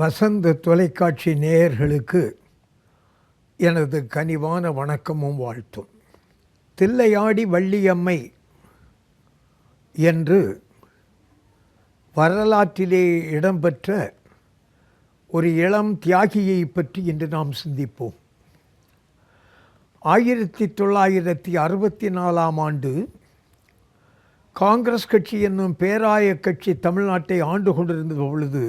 வசந்த தொலைக்காட்சி நேயர்களுக்கு எனது கனிவான வணக்கமும் வாழ்த்தும். தில்லையாடி வள்ளியம்மை என்று வரலாற்றிலே இடம்பெற்ற ஒரு இளம் தியாகியை பற்றி இன்று நாம் சிந்திப்போம். 1964 ஆண்டு காங்கிரஸ் கட்சி என்னும் பேராய கட்சி தமிழ்நாட்டை ஆண்டு கொண்டிருந்த பொழுது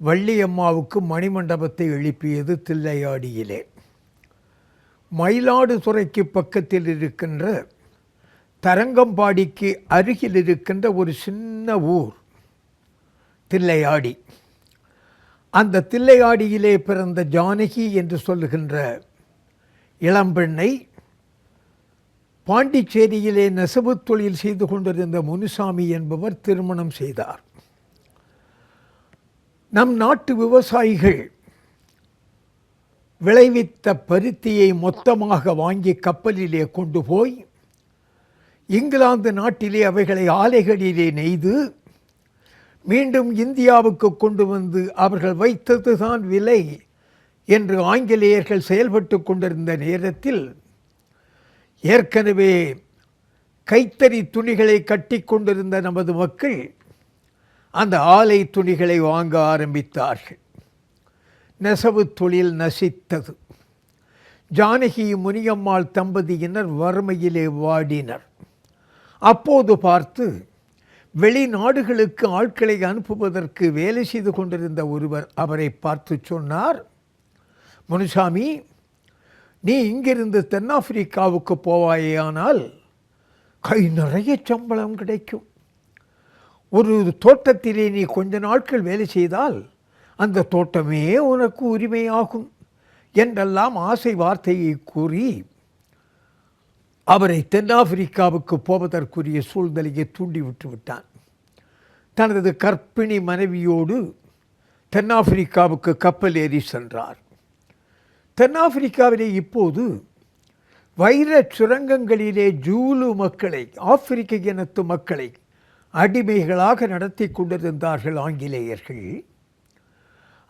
வள்ளியம்மாவுக்கு மணிமண்டபத்தை எழுப்பியது தில்லையாடியிலே. மயிலாடுதுறைக்கு பக்கத்தில் இருக்கின்ற தரங்கம்பாடிக்கு அருகில் இருக்கின்ற ஒரு சின்ன ஊர் தில்லையாடி. அந்த தில்லையாடியிலே பிறந்த ஜானகி என்று சொல்லுகின்ற இளம்பெண்ணை பாண்டிச்சேரியிலே நெசவு தொழில் செய்து கொண்டிருந்த முனுசாமி என்பவர் திருமணம் செய்தார். நம் நாட்டு விவசாயிகள் விளைவித்த பருத்தியை மொத்தமாக வாங்கி கப்பலிலே கொண்டு போய் இங்கிலாந்து நாட்டிலே அவைகளை ஆலைகளிலே நெய்து மீண்டும் இந்தியாவுக்கு கொண்டு வந்து அவர்கள் வைத்ததுதான் விலை என்று ஆங்கிலேயர்கள் செயல்பட்டு கொண்டிருந்த நேரத்தில் ஏற்கனவே கைத்தறி துணிகளை கட்டி கொண்டிருந்த நமது மக்கள் அந்த ஆலை துணிகளை வாங்க ஆரம்பித்தார்கள். நெசவு தொழில் நசித்தது. ஜானகி முனியம்மாள் தம்பதியினர் வறுமையிலே வாடினர். அப்போது பார்த்து வெளிநாடுகளுக்கு ஆட்களை அனுப்புவதற்கு வேலை செய்து கொண்டிருந்த ஒருவர் அவரை பார்த்து சொன்னார், முனுசாமி, நீ இங்கிருந்து தென்னாப்பிரிக்காவுக்கு போவாயானால் கை நிறைய சம்பளம் கிடைக்கும். ஒரு தோட்டத்திலே நீ கொஞ்ச நாட்கள் வேலை செய்தால் அந்த தோட்டமே உனக்கு உரிமையாகும் என்றெல்லாம் ஆசை வார்த்தையை கூறி அவரை தென்னாப்பிரிக்காவுக்கு போவதற்குரிய சூழ்நிலையை தூண்டிவிட்டு விட்டான். தனது கர்ப்பிணி மனைவியோடு தென்னாப்பிரிக்காவுக்கு கப்பல் ஏறி சென்றார். தென்னாப்பிரிக்காவிலே இப்போது வைர சுரங்கங்களிலே ஜூலு மக்களை, ஆப்பிரிக்க இனத்து மக்களை அடிமைகளாக நடத்தி கொண்டிருந்தார்கள் ஆங்கிலேயர்கள்.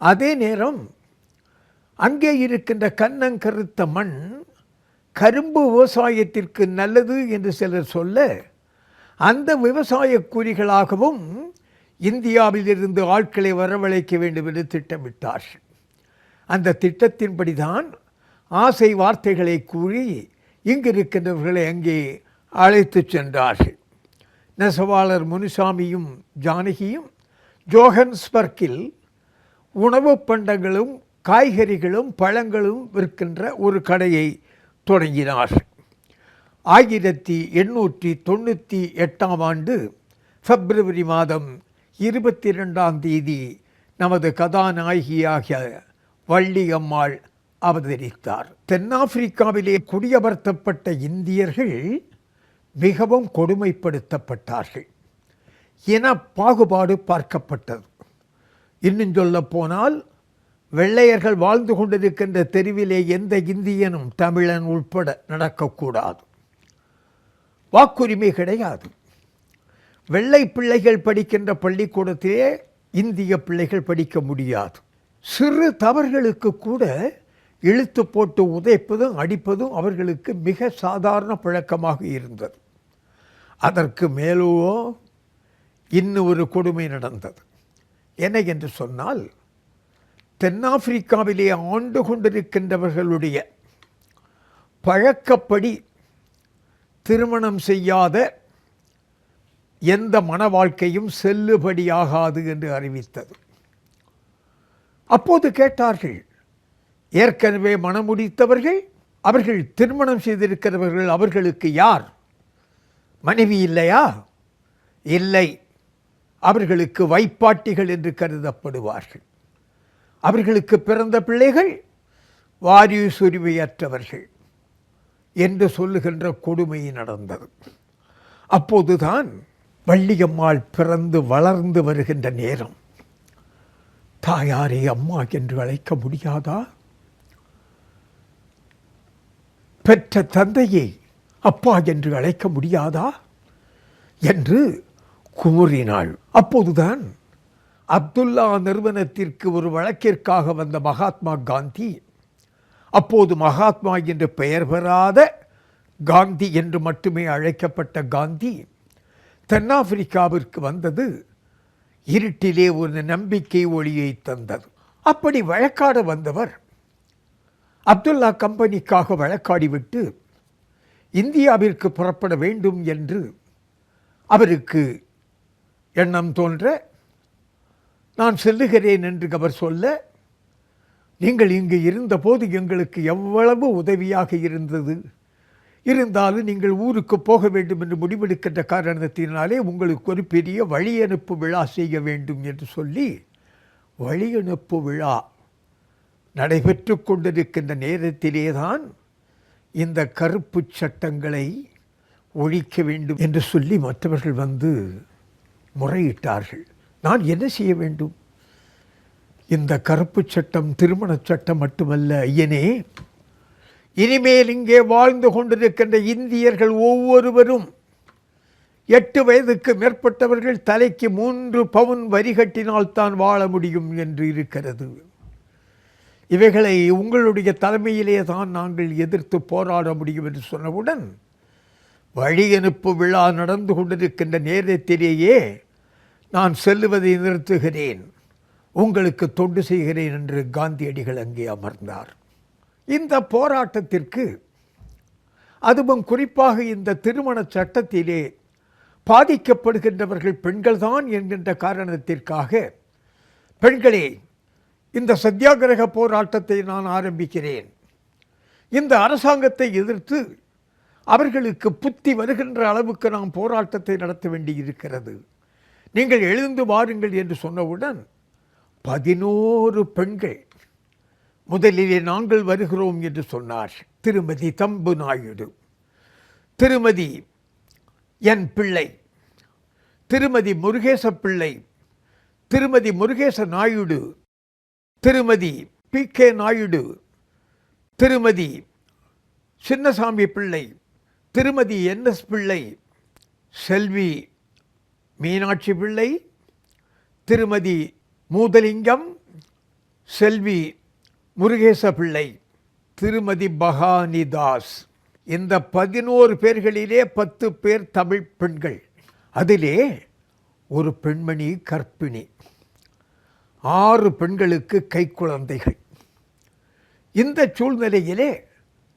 அதே நேரம் அங்கே இருக்கின்ற கன்னங்கருத்த மண் கரும்பு விவசாயத்திற்கு நல்லது என்று சிலர் சொல்ல அந்த விவசாய கூலிகளாகவும் இந்தியாவிலிருந்து ஆட்களை வரவழைக்க வேண்டும் என்று திட்டமிட்டார்கள். அந்த திட்டத்தின்படிதான் ஆசை வார்த்தைகளை கூறி இங்கிருக்கின்றவர்களை அங்கே அழைத்து சென்றார்கள். நெசவாளர் முனுசாமியும் ஜானகியும் ஜோஹன்ஸ்பர்க்கில் உணவு பண்டங்களும் காய்கறிகளும் பழங்களும் விற்கின்ற ஒரு கடையை தொடங்கினார்கள். 1898 ஆண்டு பிப்ரவரி மாதம் 22 நமது கதாநாயகியாக வள்ளியம்மாள் அவதரித்தார். தென்னாப்பிரிக்காவிலே குடியமர்த்தப்பட்ட இந்தியர்கள் மிகவும் கொடுமைப்படுத்தப்பட்டார்கள். இன பாகுபாடு பார்க்கப்பட்டது. இன்னும் சொல்ல போனால் வெள்ளையர்கள் வாழ்ந்து கொண்டிருக்கின்ற தெருவிலே எந்த இந்தியனும் தமிழன் உட்பட நடக்கக்கூடாது. வாக்குரிமை கிடையாது. வெள்ளை பிள்ளைகள் படிக்கின்ற பள்ளிக்கூடத்திலே இந்திய பிள்ளைகள் படிக்க முடியாது. சிறு தவறுகளுக்கு கூட இழுத்து போட்டு உதைப்பதும் அடிப்பதும் அவர்களுக்கு மிக சாதாரண பழக்கமாக இருந்தது. அதற்கு மேலோ இன்னும் ஒரு கொடுமை நடந்தது. என்ன என்று சொன்னால், தென்னாப்பிரிக்காவிலே ஆண்டு கொண்டிருக்கின்றவர்களுடைய பழக்கப்படி திருமணம் செய்யாத எந்த மன வாழ்க்கையும் செல்லுபடியாகாது என்று அறிவித்தது. அப்போது கேட்டார்கள், ஏற்கனவே மணமுடித்தவர்கள், அவர்கள் திருமணம் செய்திருக்கிறவர்கள், அவர்களுக்கு யார் மனைவி இல்லையா? இல்லை, அவர்களுக்கு வைப்பாட்டிகள் என்று கருதப்படுவார்கள். அவர்களுக்கு பிறந்த பிள்ளைகள் வாரிசுரிமையற்றவர்கள் என்று சொல்லுகின்ற கொடுமை நடந்தது. அப்போதுதான் வள்ளியம்மாள் பிறந்து வளர்ந்து வருகின்ற நேரம். தாயாரை அம்மா என்று அழைக்க முடியாதா? பெற்ற தந்தையை அப்பா என்று அழைக்க முடியாதா என்று குமுறினாள். அப்போதுதான் அப்துல்லா நிறுவனத்திற்கு ஒரு வழக்கிற்காக வந்த மகாத்மா காந்தி, அப்போது மகாத்மா என்று பெயர் பெறாத காந்தி என்று மட்டுமே அழைக்கப்பட்ட காந்தி, தென்னாப்பிரிக்காவிற்கு வந்தது இருட்டிலே ஒரு நம்பிக்கை ஒளியை தந்தது. அப்படி வழக்காட வந்தவர் அப்துல்லா கம்பெனிக்காக வழக்காடிவிட்டு இந்தியாவிற்கு புறப்பட வேண்டும் என்று அவருக்கு எண்ணம் தோன்ற, நான் செல்லுகிறேன் என்று அவர் சொல்ல, நீங்கள் இங்கு இருந்தபோது எங்களுக்கு எவ்வளவு உதவியாக இருந்தது, இருந்தாலும் நீங்கள் ஊருக்கு போக வேண்டும் என்று முடிவெடுக்கின்ற காரணத்தினாலே உங்களுக்கு ஒரு பெரிய வழியனுப்பு விழா செய்ய வேண்டும் என்று சொல்லி வழியனுப்பு விழா நடைபெற்று கொண்டிருக்கின்ற நேரத்திலேதான் இந்த கருப்பு சட்டங்களை ஒழிக்க வேண்டும் என்று சொல்லி மற்றவர்கள் வந்து முறையிட்டார்கள். நான் என்ன செய்ய வேண்டும்? இந்த கருப்பு சட்டம் திருமண சட்டம் மட்டுமல்ல ஐயனே, இனிமேல் இங்கே வாழ்ந்து கொண்டிருக்கின்ற இந்தியர்கள் ஒவ்வொருவரும் 8 வயதுக்கு மேற்பட்டவர்கள் தலைக்கு 3 பவுன் வரி கட்டினால்தான் வாழ முடியும் என்று இருக்கிறது. இவைகளை உங்களுடைய தலைமையிலே தான் நாங்கள் எதிர்த்து போராட முடியும் என்று சொன்னவுடன், வழியனுப்பு விழா நடந்து கொண்டிருக்கின்ற நேரத்திலேயே நான் செல்லுவதை நிறுத்துகிறேன், உங்களுக்கு தொண்டு செய்கிறேன் என்று காந்தியடிகள் அங்கே அமர்ந்தார். இந்த போராட்டத்திற்கு, அதுவும் குறிப்பாக இந்த திருமண சட்டத்திலே பாதிக்கப்படுகின்றவர்கள் பெண்கள்தான் என்கின்ற காரணத்திற்காக, பெண்களே இந்த சத்தியாகிரக போராட்டத்தை நான் ஆரம்பிக்கிறேன், இந்த அரசாங்கத்தை எதிர்த்து அவர்களுக்கு புத்தி வருகின்ற அளவுக்கு நாம் போராட்டத்தை நடத்த வேண்டியிருக்கிறது, நீங்கள் எழுந்து வாருங்கள் என்று சொன்னவுடன் 11 பெண்கள் முதலிலே நாங்கள் வருகிறோம் என்று சொன்னார். திருமதி தம்பு நாயுடு, திருமதி என் பிள்ளை, திருமதி முருகேச பிள்ளை, திருமதி முருகேச நாயுடு, திருமதி PK நாயுடு, திருமதி சின்னசாமி பிள்ளை, திருமதி NS பிள்ளை, செல்வி மீனாட்சி பிள்ளை, திருமதி மூதலிங்கம், செல்வி முருகேச பிள்ளை, திருமதி பகானிதாஸ். இந்த 11 பேர்களிலே 10 பேர் தமிழ் பெண்கள். அதிலே ஒரு பெண்மணி கர்ப்பிணி, 6 பெண்களுக்கு கைக்குழந்தைகள். இந்த சூழ்நிலையிலே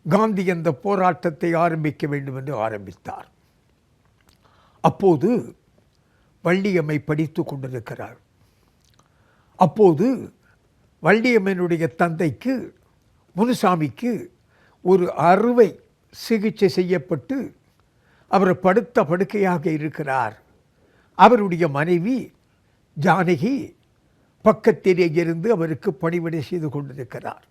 காந்தி அந்த போராட்டத்தை ஆரம்பிக்க வேண்டும் என்று ஆரம்பித்தார். அப்போது வள்ளியம்மை படித்து கொண்டிருக்கிறார். அப்போது வள்ளியம்மனுடைய தந்தைக்கு, முனுசாமிக்கு ஒரு அறுவை சிகிச்சை செய்யப்பட்டு அவர் படுத்த படுக்கையாக இருக்கிறார். அவருடைய மனைவி ஜானகி பக்கத்திலே இருந்து அவருக்கு பணிவிடை செய்து கொண்டிருக்கிறார்.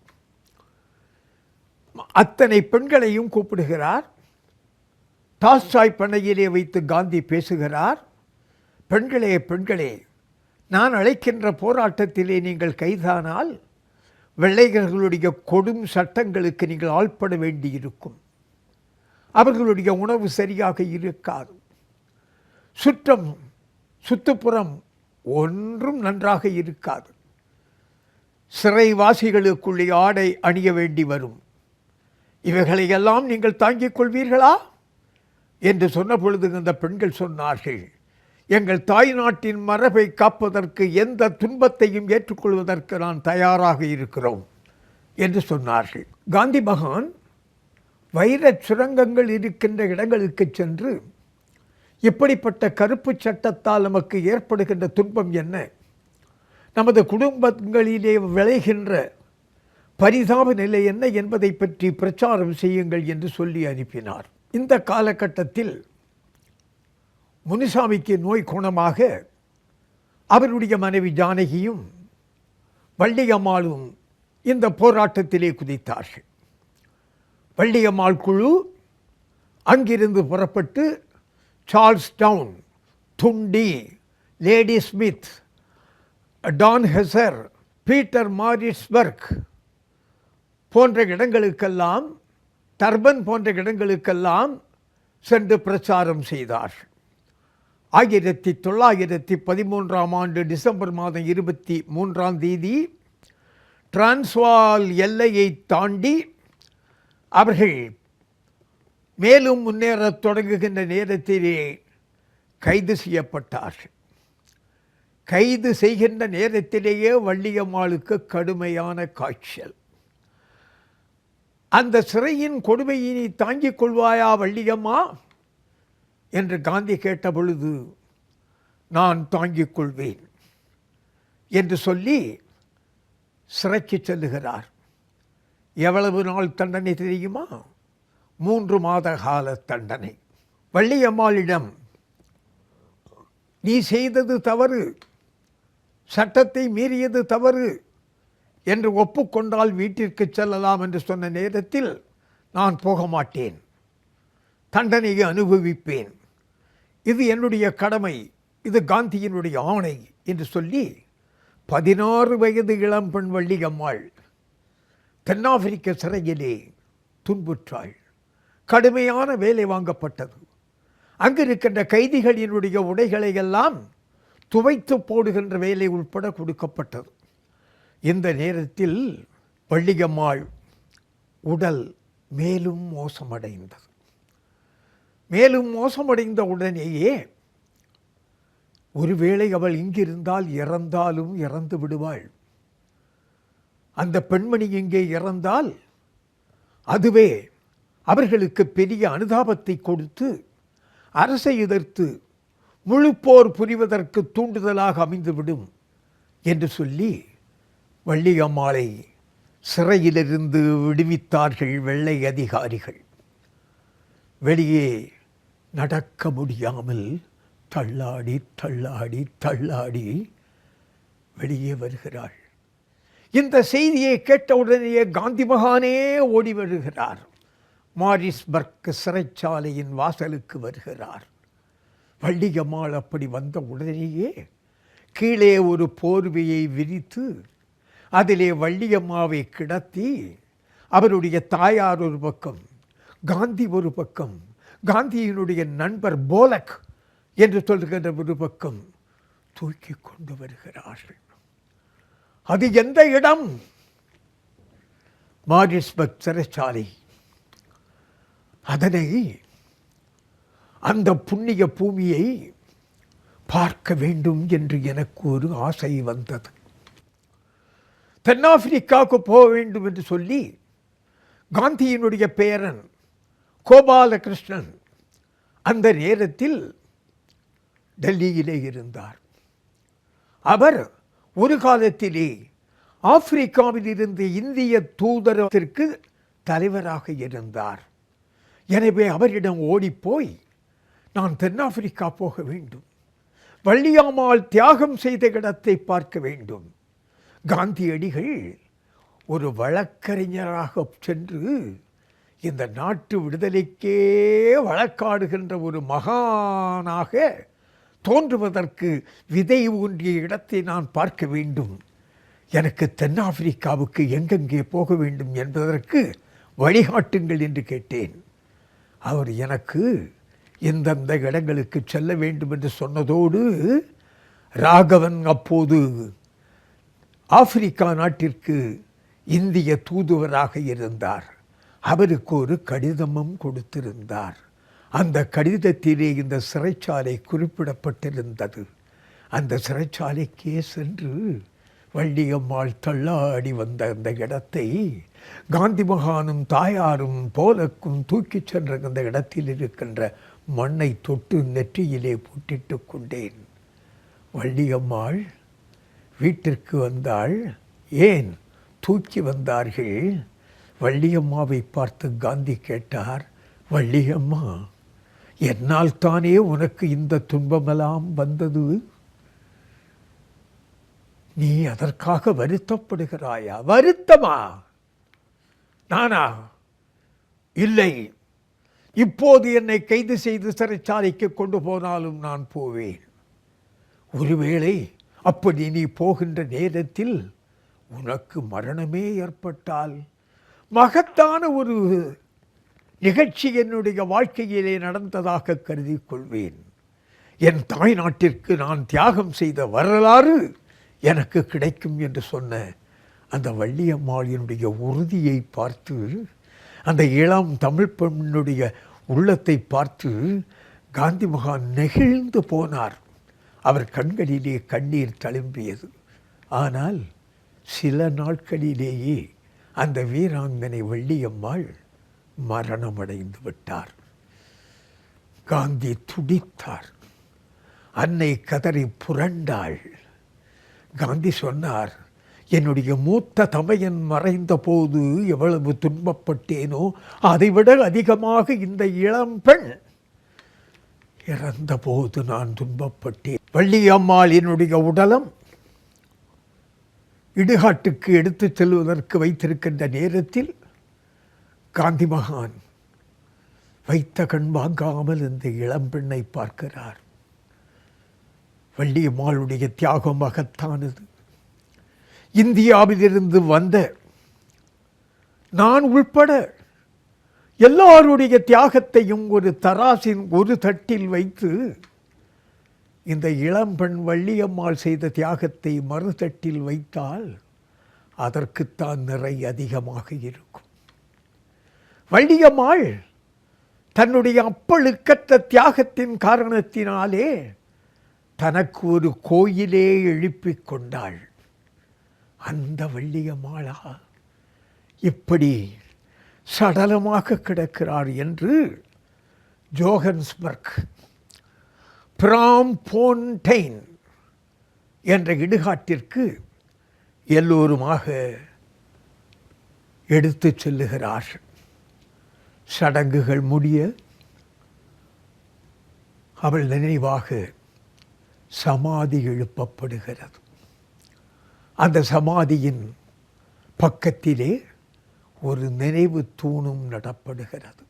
அத்தனை பெண்களையும் கூப்பிடுகிறார். டால்ஸ்டாய் பண்ணையிலே வைத்து காந்தி பேசுகிறார். பெண்களே பெண்களே, நான் அழைக்கின்ற போராட்டத்திலே நீங்கள் கைதானால் வெள்ளையர்களுடைய கொடும் சட்டங்களுக்கு நீங்கள் ஆள்பட வேண்டியிருக்கும். அவர்களுடைய உணவு சரியாக இருக்காது, சுற்றுப்புறம் ஒன்றும் நன்றாக இருக்காது, சிறைவாசிகளுக்குள்ளே ஆடை அணிய வேண்டி வரும். இவைகளையெல்லாம் நீங்கள் தாங்கிக் கொள்வீர்களா என்று சொன்ன பொழுது அந்த பெண்கள் சொன்னார்கள், எங்கள் தாய் நாட்டின் மரபை காப்பதற்கு எந்த துன்பத்தையும் ஏற்றுக்கொள்வதற்கு நான் தயாராக இருக்கிறோம் என்று சொன்னார்கள். காந்தி மகான் வைரச் சுரங்கங்கள் இருக்கின்ற இடங்களுக்கு சென்று, இப்படிப்பட்ட கருப்பு சட்டத்தால் நமக்கு ஏற்படுகின்ற துன்பம் என்ன, நமது குடும்பங்களிலே விளைகின்ற பரிதாப நிலை என்ன என்பதை பற்றி பிரச்சாரம் செய்யுங்கள் என்று சொல்லி அனுப்பினார். இந்த காலகட்டத்தில் முனுசாமிக்கு நோய் குணமாக அவருடைய மனைவி ஜானகியும் வள்ளியம்மாளும் இந்த போராட்டத்திலே குதித்தார்கள். வள்ளியம்மாள் குழு அங்கிருந்து புறப்பட்டு Charlestown, Dundee, Ladysmith, Dannhauser, Pietermaritzburg போன்ற இடங்களுக்கெல்லாம், டர்பன் போன்ற இடங்களுக்கெல்லாம் சென்று பிரச்சாரம் செய்தார். 1913 டிசம்பர் மாதம் 23 டிரான்ஸ்வால் எல்லையை தாண்டி அவர்கள் மேலும் முன்னேறத் தொடங்குகின்ற நேரத்திலே கைது செய்யப்பட்டார்கள். கைது செய்கின்ற நேரத்திலேயே வள்ளியம்மாளுக்கு கடுமையான காய்ச்சல். அந்த சிறையின் கொடுமையை நீ தாங்கிக் கொள்வாயா வள்ளியம்மா என்று காந்தி கேட்ட பொழுது, நான் தாங்கிக் கொள்வேன் என்று சொல்லி சிறைக்கு செல்லுகிறார். எவ்வளவு நாள் தண்டனை தெரியுமா? 3 மாத கால தண்டனை. வள்ளியம்மாளிடம், நீ செய்தது தவறு, சட்டத்தை மீறியது தவறு என்று ஒப்புக்கொண்டால் வீட்டிற்கு செல்லலாம் என்று சொன்ன நேரத்தில், நான் போக மாட்டேன், தண்டனையை அனுபவிப்பேன், இது என்னுடைய கடமை, இது காந்தியினுடைய ஆணை என்று சொல்லி 16 வயது இளம்பெண் வள்ளியம்மாள் தென்னாப்பிரிக்க சிறையிலே துன்புற்றாள். கடுமையான வேலை வாங்கப்பட்டது. அங்கிருக்கின்ற கைதிகளினுடைய உடைகளை எல்லாம் துவைத்து போடுகின்ற வேலை உட்பட கொடுக்கப்பட்டது. இந்த நேரத்தில் வள்ளியம்மாள் உடல் மேலும் மோசமடைந்தது. மேலும் மோசமடைந்த உடனேயே, ஒருவேளை அவள் இங்கிருந்தால் இறந்தாலும் இறந்து விடுவாள், அந்த பெண்மணி இங்கே இறந்தால் அதுவே அவர்களுக்கு பெரிய அனுதாபத்தை கொடுத்து அரசை எதிர்த்து முழு போர் புரிவதற்கு தூண்டுதலாக அமைந்துவிடும் என்று சொல்லி வள்ளியம்மாளை சிறையிலிருந்து விடுவித்தார்கள் வெள்ளை அதிகாரிகள். வெளியே நடக்க முடியாமல் தள்ளாடி தள்ளாடி தள்ளாடி வெளியே வருகிறாள். இந்த செய்தியை கேட்டவுடனேயே காந்தி மகானே ஓடி வருகிறார். மாரிஸ்பர்க் சிறைச்சாலையின் வாசலுக்கு வருகிறார். வள்ளியம்மாள் அப்படி வந்த உடனேயே கீழே ஒரு போர்வையை விரித்து அதிலே வள்ளியம்மாவை கிடத்தி, அவருடைய தாயார் ஒரு பக்கம், காந்தி ஒரு பக்கம், காந்தியினுடைய நண்பர் போலக் என்று சொல்கின்ற ஒரு பக்கம் தூக்கி கொண்டு வருகிறார்கள். அது எந்த இடம்? மாரிஸ்பர்க் சிறைச்சாலை. அதனை, அந்த புண்ணிய பூமியை பார்க்க வேண்டும் என்று எனக்கு ஒரு ஆசை வந்தது. தென்னாப்பிரிக்காவுக்கு போக வேண்டும் என்று சொல்லி காந்தியினுடைய பேரன் கோபாலகிருஷ்ணன் அந்த நேரத்தில் டெல்லியிலே இருந்தார். அவர் ஒரு காலத்திலே ஆப்பிரிக்காவில் இருந்து இந்திய தூதரகத்திற்கு தலைவராக இருந்தார். எனவே அவரிடம் ஓடிப்போய், நான் தென்னாப்பிரிக்கா போக வேண்டும், வள்ளியம்மாள் தியாகம் செய்த இடத்தை பார்க்க வேண்டும். காந்தியடிகள் ஒரு வழக்கறிஞராக சென்று இந்த நாட்டு விடுதலைக்கே வழக்காடுகின்ற ஒரு மகானாக தோன்றுவதற்கு விதை ஊன்றிய இடத்தை நான் பார்க்க வேண்டும். எனக்கு தென்னாப்பிரிக்காவுக்கு எங்கெங்கே போக வேண்டும் என்பதற்கு வழிகாட்டுங்கள் என்று கேட்டேன். அவர் எனக்கு எந்தெந்த இடங்களுக்கு செல்ல வேண்டும் என்று சொன்னதோடு, ராகவன் அப்போது ஆப்பிரிக்கா நாட்டிற்கு இந்திய தூதுவராக இருந்தார். அவருக்கு ஒரு கடிதமும் கொடுத்திருந்தார். அந்த கடிதத்திலே இந்த சிறைச்சாலை குறிப்பிடப்பட்டிருந்தது. அந்த சிறைச்சாலைக்கே சென்று வள்ளியம்மாள் தள்ளாடி வந்த அந்த இடத்தை காந்தி மகானும் தாயாரும் போலக்கும் தூக்கிச் சென்ற அந்த இடத்தில் இருக்கின்ற மண்ணை தொட்டு நெற்றியிலே போட்டிட்டு கொண்டேன். வள்ளியம்மாள் வீட்டிற்கு வந்தாள். ஏன் தூக்கி வந்தார்கள்? வள்ளியம்மாவை பார்த்து காந்தி கேட்டார், வள்ளியம்மா, என்னால் தானே உனக்கு இந்த துன்பமெல்லாம் வந்தது, நீ அதற்காக வருத்தப்படுகிறாயா? வருத்தமா? நானா? இல்லை, இப்போது என்னை கைது செய்து சிறைச்சாலைக்கு கொண்டு போனாலும் நான் போவேன். ஒருவேளை அப்படி நீ போகின்ற நேரத்தில் உனக்கு மரணமே ஏற்பட்டால் மகத்தான ஒரு நிகழ்ச்சி என்னுடைய வாழ்க்கையிலே நடந்ததாக கருதி கொள்வேன். என் தாய் நாட்டிற்கு நான் தியாகம் செய்த வரலாறு எனக்கு கிடைக்கும் என்று சொன்ன அந்த வள்ளியம்மாளினுடைய உறுதியை பார்த்து, அந்த இளம் தமிழ் பெண்ணுடைய உள்ளத்தை பார்த்து காந்தி மகான் நெகிழ்ந்து போனார். அவர் கண்களிலே கண்ணீர் தழும்பியது. ஆனால் சில நாட்களிலேயே அந்த வீராங்கனை வள்ளியம்மாள் மரணமடைந்து விட்டார். காந்தி துடித்தார். அன்னை கதறி புரண்டாள். காந்தி சொன்னார், என்னுடைய மூத்த தமையன் மறைந்த போது எவ்வளவு துன்பப்பட்டேனோ அதைவிட அதிகமாக இந்த இளம்பெண் இறந்த போது நான் துன்பப்பட்டேன். வள்ளியம்மாள் என்னுடைய உடலம் இடுகாட்டுக்கு எடுத்துச் செல்வதற்கு வைத்திருக்கின்ற நேரத்தில் காந்தி மகான் வைத்த கண் வாங்காமல் இந்த இளம்பெண்ணை பார்க்கிறார். வள்ளியம்மாளுடைய தியாகம் மகத்தானது. இந்தியாவிலிருந்து வந்த நான் உள்பட எல்லாருடைய தியாகத்தையும் ஒரு தராசின் ஒரு தட்டில் வைத்து இந்த இளம்பெண் வள்ளியம்மாள் செய்த தியாகத்தை மறுதட்டில் வைத்தால் அதற்குத்தான் நிறை அதிகமாக இருக்கும். வள்ளியம்மாள் தன்னுடைய அப்பழுக்கற்ற தியாகத்தின் காரணத்தினாலே தனக்கு ஒரு கோயிலே எழுப்பிக் கொண்டாள். அந்த வள்ளியம்மாளா இப்படி சடலமாக கிடக்கிறார் என்று ஜோகன்ஸ்பர்க் பிராம்போன்டைன் என்ற இடுகாட்டிற்கு எல்லோருமாக எடுத்துச் செல்லுகிறார்கள். சடங்குகள் முடிய அவள் நினைவாக சமாதி எழுப்பப்படுகிறது. அந்த சமாதியின் பக்கத்திலே ஒரு நினைவு தூணும் நடப்படுகிறது.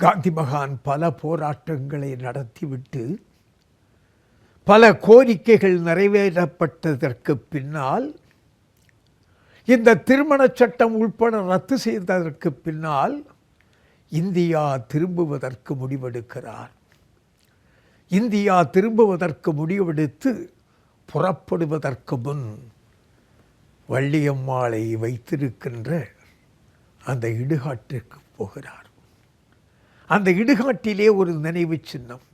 காந்தி மகான் பல போராட்டங்களை நடத்திவிட்டு பல கோரிக்கைகள் நிறைவேற்றப்பட்டதற்கு பின்னால், இந்த திருமண சட்டம் உட்பட ரத்து செய்ததற்கு பின்னால் இந்தியா திரும்புவதற்கு முடிவெடுக்கிறார். இந்தியா திரும்புவதற்கு முடிவெடுத்து புறப்படுவதற்கு முன் வள்ளியம்மாளை வைத்திருக்கின்ற அந்த இடுகாட்டிற்கு போகிறார். அந்த இடுகாட்டிலே ஒரு நினைவு சின்னம்,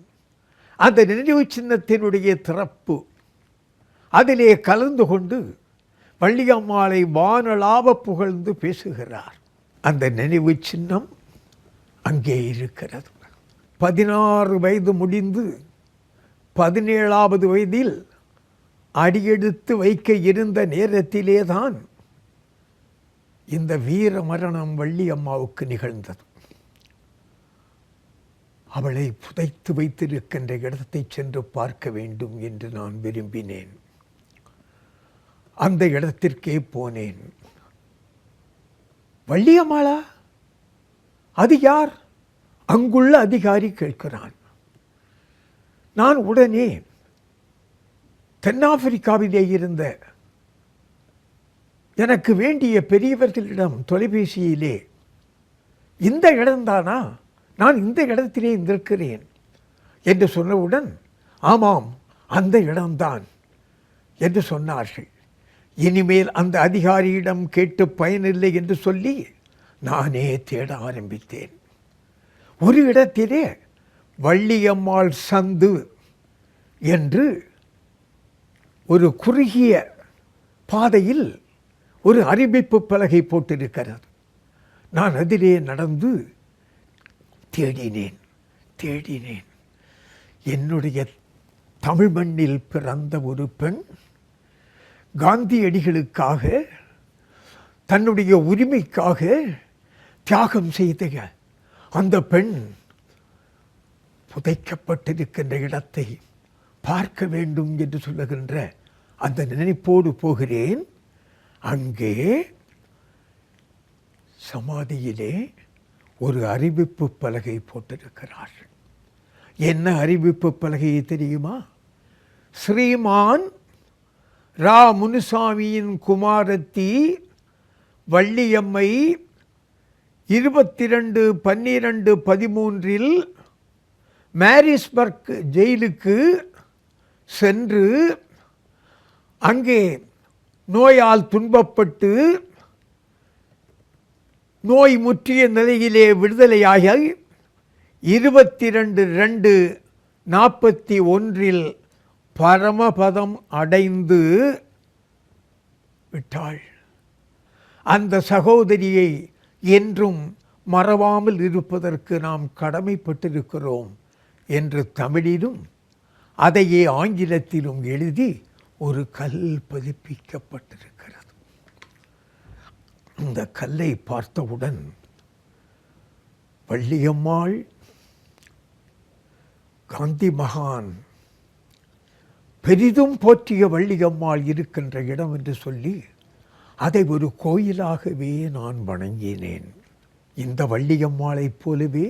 அந்த நினைவு சின்னத்தினுடைய திறப்பு, அதிலே கலந்து கொண்டு வள்ளியம்மாளை வானளாவ புகழ்ந்து பேசுகிறார். அந்த நினைவு சின்னம் அங்கே இருக்கிறது. 16 வயது முடிந்து 17வது வயதில் அடியெடுத்து வைக்க இருந்த நேரத்திலே தான் இந்த வீர மரணம் வள்ளியம்மாவுக்கு நிகழ்ந்தது. அவளை புதைத்து வைத்திருக்கின்ற இடத்தை சென்று பார்க்க வேண்டும் என்று நான் விரும்பினேன். அந்த இடத்திற்கே போனேன். வள்ளியம்மாளா? அது யார்? அங்குள்ள அதிகாரி கேட்கிறான். நான் உடனே தென்னாப்பிரிக்காவிலே இருந்த எனக்கு வேண்டிய பெரியவர்களிடம் தொலைபேசியிலே, இந்த இடம்தானா, நான் இந்த இடத்திலே இருக்கிறேன் என்று சொன்னவுடன், ஆமாம் அந்த இடம்தான் என்று சொன்னார்கள். இனிமேல் அந்த அதிகாரியிடம் கேட்டு பயனில்லை என்று சொல்லி நானே தேட ஆரம்பித்தேன். ஒரு இடத்திலே வள்ளியம்மாள் சந்து என்று ஒரு குறுகிய பாதையில் ஒரு அறிவிப்பு பலகை போட்டிருக்கிறது. நான் அதிலே நடந்து தேடினேன். என்னுடைய தமிழ் மண்ணில் பிறந்த ஒரு பெண் காந்தியடிகளுக்காக, தன்னுடைய உரிமைக்காக தியாகம் செய்த அந்த பெண் புதைக்கப்பட்டிருக்கின்ற இடத்தை பார்க்க வேண்டும் என்று சொல்லுகின்ற அந்த நினைப்போடு போகிறேன். அங்கே சமாதியிலே ஒரு அறிவிப்பு பலகை போட்டிருக்கிறார்கள். என்ன அறிவிப்பு பலகையை தெரியுமா? ஸ்ரீமான் ரா முனுசாமியின் குமாரத்தி வள்ளியம்மை 22/12/13 மாரிஸ்பர்க் ஜெயிலுக்கு சென்று அங்கே நோயால் துன்பப்பட்டு நோய் முற்றிய நிலையிலே விடுதலையாகி 22/2/41 பரமபதம் அடைந்து விட்டாள். அந்த சகோதரியை என்றும் மறவாமல் இருப்பதற்கு நாம் கடமைப்பட்டிருக்கிறோம் என்று தமிழிலும் அதையே ஆங்கிலத்திலும் எழுதி ஒரு கல் பதிப்பிக்கப்பட்டிருக்கிறது. இந்த கல்லை பார்த்தவுடன் வள்ளியம்மாள் காந்தி மகான் பெரிதும் போற்றிய வள்ளியம்மாள் இருக்கின்ற இடம் என்று சொல்லி அதை ஒரு கோயிலாகவே நான் வணங்கினேன். இந்த வள்ளியம்மாளைப் போலவே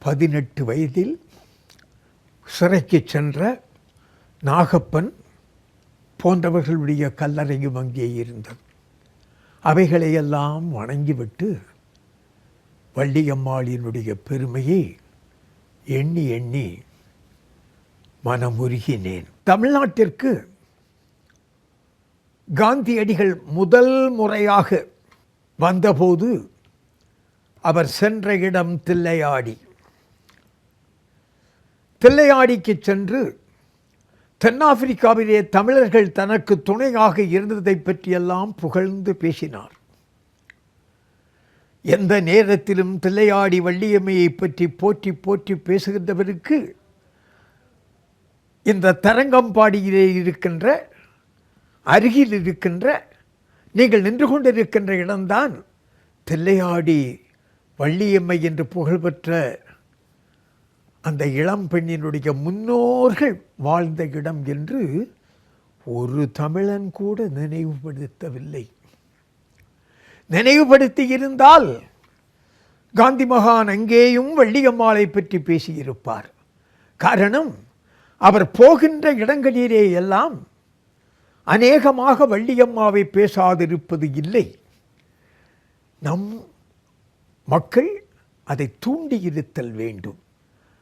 18 வயதில் சிறைக்கு சென்ற நாகப்பன் போன்றவர்களுடைய கல்லறையும் அங்கே இருந்தது. அவைகளையெல்லாம் வணங்கிவிட்டு வள்ளியம்மாளினுடைய பெருமையை எண்ணி எண்ணி மனமுருகினேன். தமிழ்நாட்டிற்கு காந்தியடிகள் முதல் முறையாக வந்தபோது அவர் சென்ற இடம் தில்லையாடி. தில்லையாடிக்கு சென்று தென்னாப்பிரிக்காவிலே தமிழர்கள் தனக்கு துணையாக இருந்ததை பற்றியெல்லாம் புகழ்ந்து பேசினார். எந்த நேரத்திலும் தில்லையாடி வள்ளியம்மையை பற்றி போற்றி போற்றி பேசுகின்றவருக்கு இந்த தரங்கம்பாடியிலே இருக்கின்ற அருகில் இருக்கின்ற நீங்கள் நின்று கொண்டிருக்கின்ற இடம்தான் தில்லையாடி வள்ளியம்மை என்று புகழ்பெற்ற அந்த இளம் பெண்ணினுடைய முன்னோர்கள் வாழ்ந்த இடம் என்று ஒரு தமிழன் கூட நினைவுபடுத்தவில்லை. நினைவுபடுத்தி இருந்தால் காந்தி மகான் அங்கேயும் வள்ளியம்மாளை பற்றி பேசியிருப்பார். காரணம், அவர் போகின்ற இடங்களிலே எல்லாம் அநேகமாக வள்ளியம்மாவை பேசாதிருப்பது இல்லை. நம் மக்கள் அதை தூண்டியிருத்தல் வேண்டும்.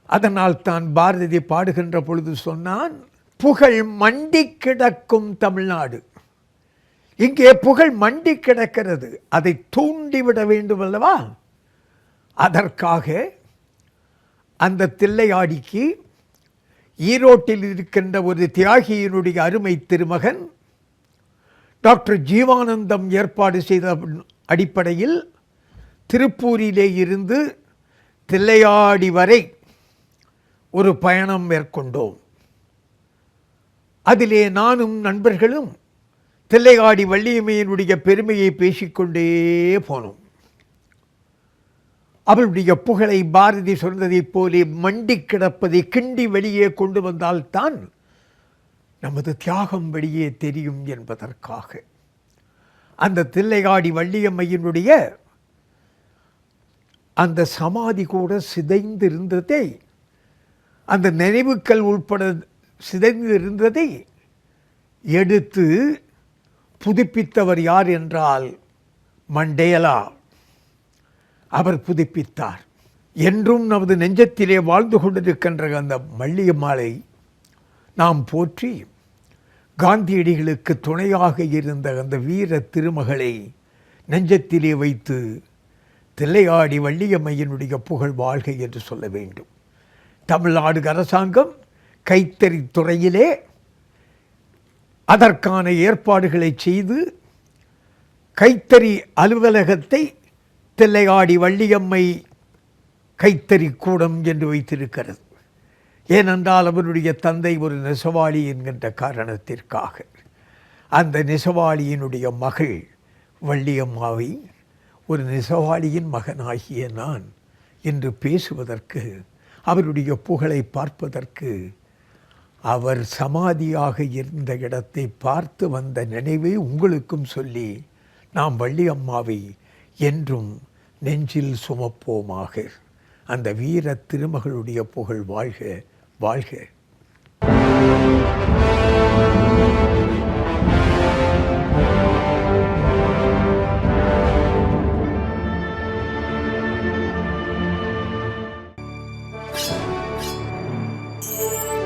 அதனால் தான் பாரதி பாடுகின்ற பொழுது சொன்னான், புகழ் மண்டி கிடக்கும் தமிழ்நாடு. இங்கே புகழ் மண்டி கிடக்கிறது, அதை தூண்டிவிட வேண்டும் அல்லவா? அதற்காக அந்த தில்லையாடிக்கு ஈரோட்டில் இருக்கின்ற ஒரு தியாகியினுடைய அருமை திருமகன் டாக்டர் ஜீவானந்தம் ஏற்பாடு செய்த அடிப்படையில் திருப்பூரிலே இருந்து தில்லையாடி வரை ஒரு பயணம் மேற்கொண்டோம். அதிலே நானும் நண்பர்களும் தில்லையாடி வள்ளியம்மையினுடைய பெருமையை பேசிக்கொண்டே போனோம். அவளுடைய புகழை பாரதி சொன்னதைப் போலே மண்டி கிடப்பதை கிண்டி வெளியே கொண்டு வந்தால்தான் நமது தியாகம் வெளியே தெரியும் என்பதற்காக அந்த தில்லையாடி வள்ளியம்மையினுடைய அந்த சமாதி கூட சிதைந்திருந்ததை, அந்த நினைவுக்கள் உட்பட சிதைந்திருந்ததை எடுத்து புதுப்பித்தவர் யார் என்றால் மண்டேலா. அவர் புதுப்பித்தார். என்றும் நமது நெஞ்சத்திலே வாழ்ந்து கொண்டிருக்கின்ற அந்த வள்ளியம்மாளை நாம் போற்றி காந்தியடிகளுக்கு துணையாக இருந்த அந்த வீர திருமகளை நெஞ்சத்திலே வைத்து தில்லையாடி வள்ளியம்மையினுடைய புகழ் வாழ்க என்று சொல்ல வேண்டும். தமிழ்நாடு அரசாங்கம் கைத்தறி துறையிலே அதற்கான ஏற்பாடுகளை செய்து கைத்தறி அலுவலகத்தை தில்லையாடி வள்ளியம்மை கைத்தறி கூடம் என்று வைத்திருக்கிறது. ஏனென்றால் அவருடைய தந்தை ஒரு நெசவாளி என்கின்ற காரணத்திற்காக அந்த நெசவாளியினுடைய மகள் வள்ளியம்மாவை ஒரு நெசவாளியின் மகனாகிய நான் என்று பேசுவதற்கு, அவருடைய புகழை பார்ப்பதற்கு, அவர் சமாதியாக இருந்த இடத்தை பார்த்து வந்த நினைவை உங்களுக்கும் சொல்லி நாம் வள்ளியம்மாவை என்றும் நெஞ்சில் சுமப்போமாக. அந்த வீர திருமகளுடைய புகழ் வாழ்க வாழ்க. ஆமென்.